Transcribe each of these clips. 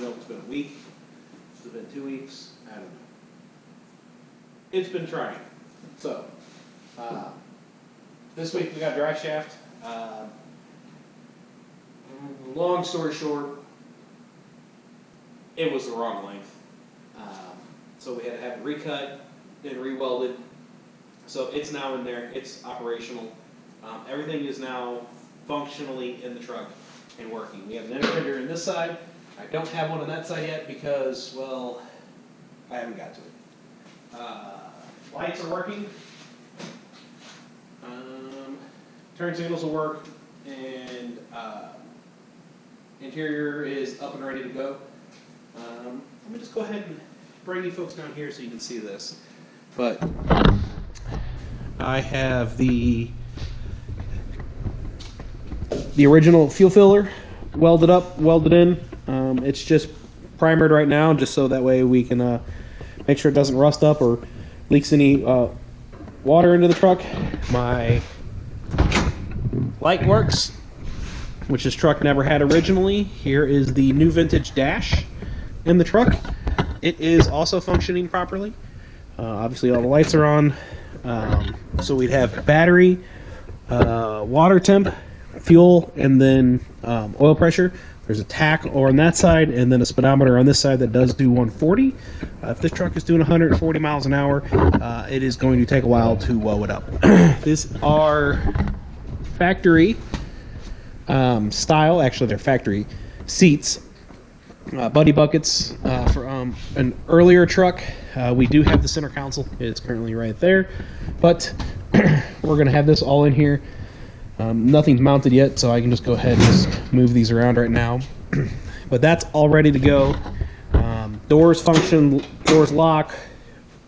know if it's been a week, if it's been 2 weeks, I don't know. It's been trying. So, this week we got dry shaft. Long story short, it was the wrong length. So we had to have it recut and re-welded. So it's now in there, it's operational. Everything is now functionally in the truck and working. We have an interpreter in this side. I don't have one on that side yet because, well, I haven't got to it. Lights are working. Turn signals will work, and interior is up and ready to go. Let me just go ahead and bring you folks down here so you can see this. But I have the original fuel filler welded up, welded in. It's just primered right now, just so that way we can make sure it doesn't rust up or leaks any water into the truck. My light works, which this truck never had originally. Here is the new vintage dash in the truck. It is also functioning properly. Obviously all the lights are on. So we'd have battery, water temp, fuel, and then oil pressure. There's a tach on that side, and then a speedometer on this side that does do 140. If this truck is doing 140 miles an hour, it is going to take a while to whoa it up. These are factory style, actually they're factory seats, buddy buckets for an earlier truck. We do have the center console, it's currently right there, but we're going to have this all in here. Nothing's mounted yet, so I can just go ahead and just move these around right now. But that's all ready to go. Doors function, doors lock,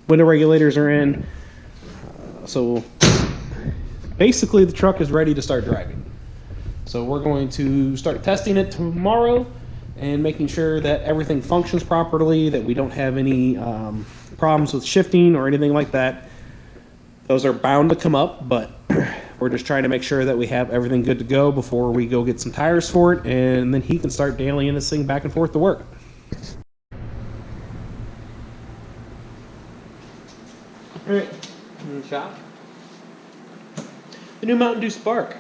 window regulators are in. So basically the truck is ready to start driving. So we're going to start testing it tomorrow and making sure that everything functions properly, that we don't have any problems with shifting or anything like that. Those are bound to come up, but we're just trying to make sure that we have everything good to go before we go get some tires for it, and then he can start dailying this thing back and forth to work. All right, in the shop. The new Mountain Dew Spark.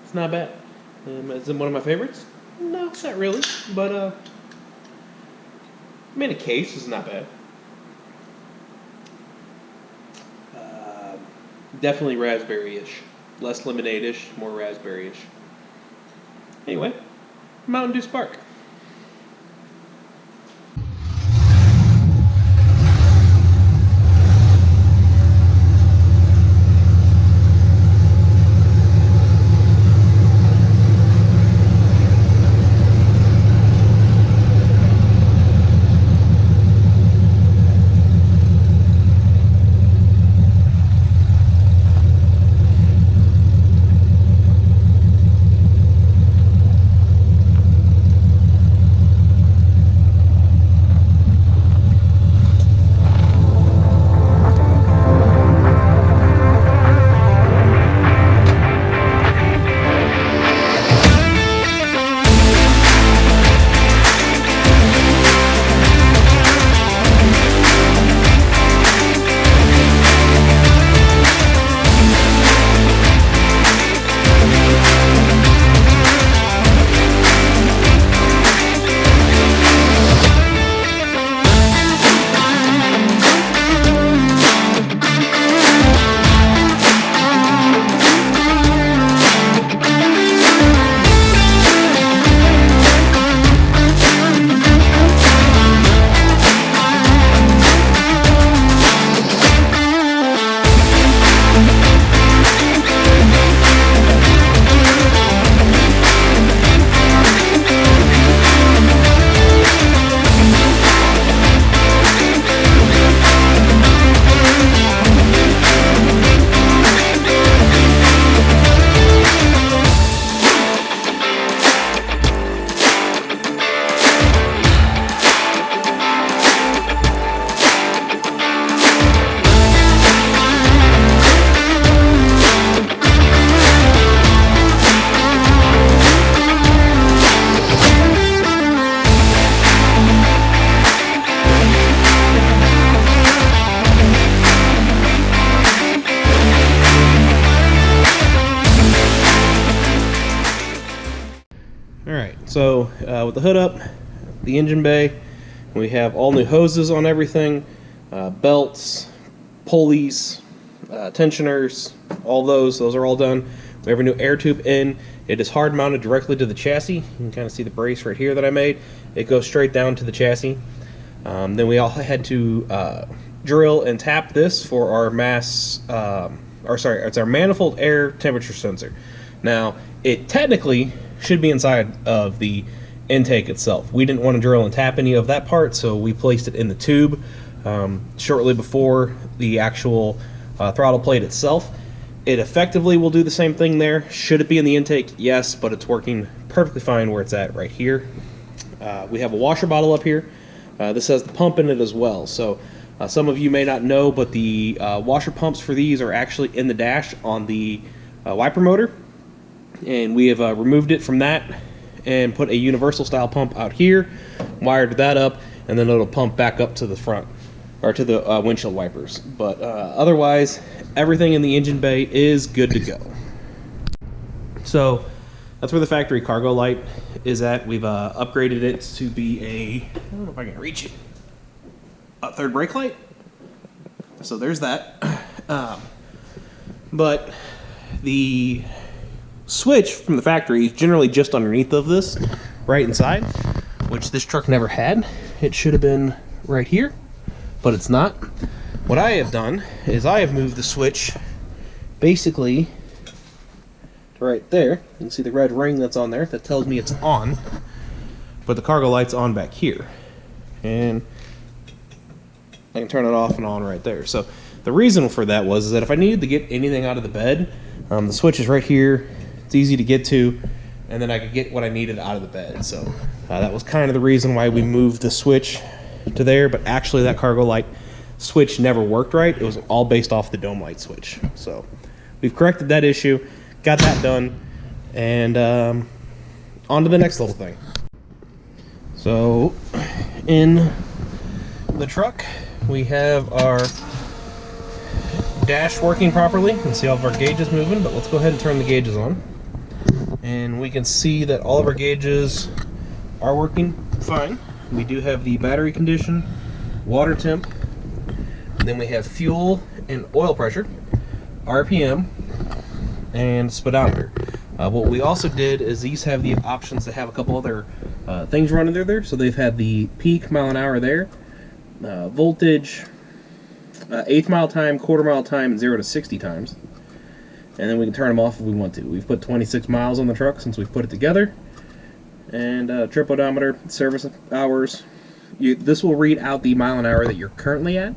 It's not bad. Is it one of my favorites? No, it's not really, but I mean, a case is not bad. Definitely raspberry-ish. Less lemonade-ish, more raspberry-ish. Anyway, Mountain Dew Spark. Alright, so with the hood up, the engine bay, we have all new hoses on everything, belts, pulleys, tensioners, all those are all done. We have a new air tube in. It is hard mounted directly to the chassis. You can kind of see the brace right here that I made. It goes straight down to the chassis. Then we all had to drill and tap this for our it's our manifold air temperature sensor. Now, it technically should be inside of the intake itself. We didn't want to drill and tap any of that part, so we placed it in the tube shortly before the actual throttle plate itself. It effectively will do the same thing there. Should it be in the intake? Yes, but it's working perfectly fine where it's at right here. We have a washer bottle up here. This has the pump in it as well. So some of you may not know, but the washer pumps for these are actually in the dash on the wiper motor. And we have removed it from that and put a universal style pump out here, wired that up, and then it'll pump back up to the front, or to the windshield wipers. But otherwise, everything in the engine bay is good to go. So that's where the factory cargo light is at. We've upgraded it to be I don't know if I can reach it, a third brake light. So there's that. But the switch from the factory is generally just underneath of this, right inside, which this truck never had. It should have been right here, but it's not. What I have done is I have moved the switch basically to right there. You can see the red ring that's on there that tells me it's on, but the cargo light's on back here, and I can turn it off and on right there. So the reason for that was that if I needed to get anything out of the bed, the switch is right here. It's easy to get to, and then I could get what I needed out of the bed. So that was kind of the reason why we moved the switch to there, but actually that cargo light switch never worked right. It was all based off the dome light switch. So we've corrected that issue, got that done, and on to the next little thing. So in the truck, we have our dash working properly. You can see all of our gauges moving, but let's go ahead and turn the gauges on. And we can see that all of our gauges are working fine. We do have the battery condition, water temp, and then we have fuel and oil pressure, RPM, and speedometer. What we also did is these have the options to have a couple other things running there. So they've had the peak mile an hour there, voltage, eighth mile time, quarter mile time, and 0 to 60 times. And then we can turn them off if we want to. We've put 26 miles on the truck since we've put it together. And trip odometer, service hours. This will read out the mile an hour that you're currently at.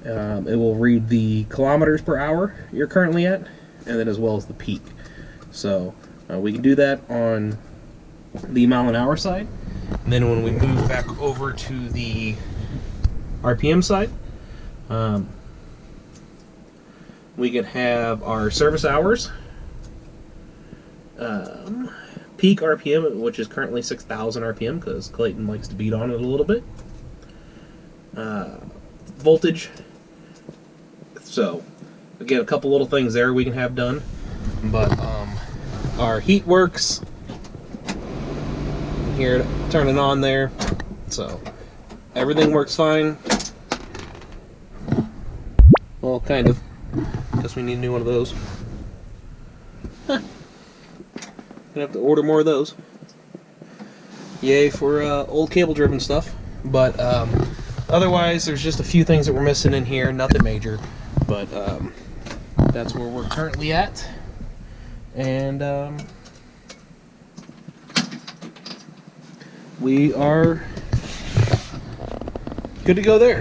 It will read the kilometers per hour you're currently at, and then as well as the peak. So we can do that on the mile an hour side. And then when we move back over to the RPM side, we can have our service hours, peak RPM, which is currently 6,000 RPM because Klayton likes to beat on it a little bit, voltage. So again, a couple little things there we can have done, but our heat works here, turn it on there, so everything works fine. Well, kind of. Guess we need a new one of those. Gonna have to order more of those. Yay for old cable-driven stuff. But otherwise, there's just a few things that we're missing in here. Nothing major, but that's where we're currently at. And we are good to go there.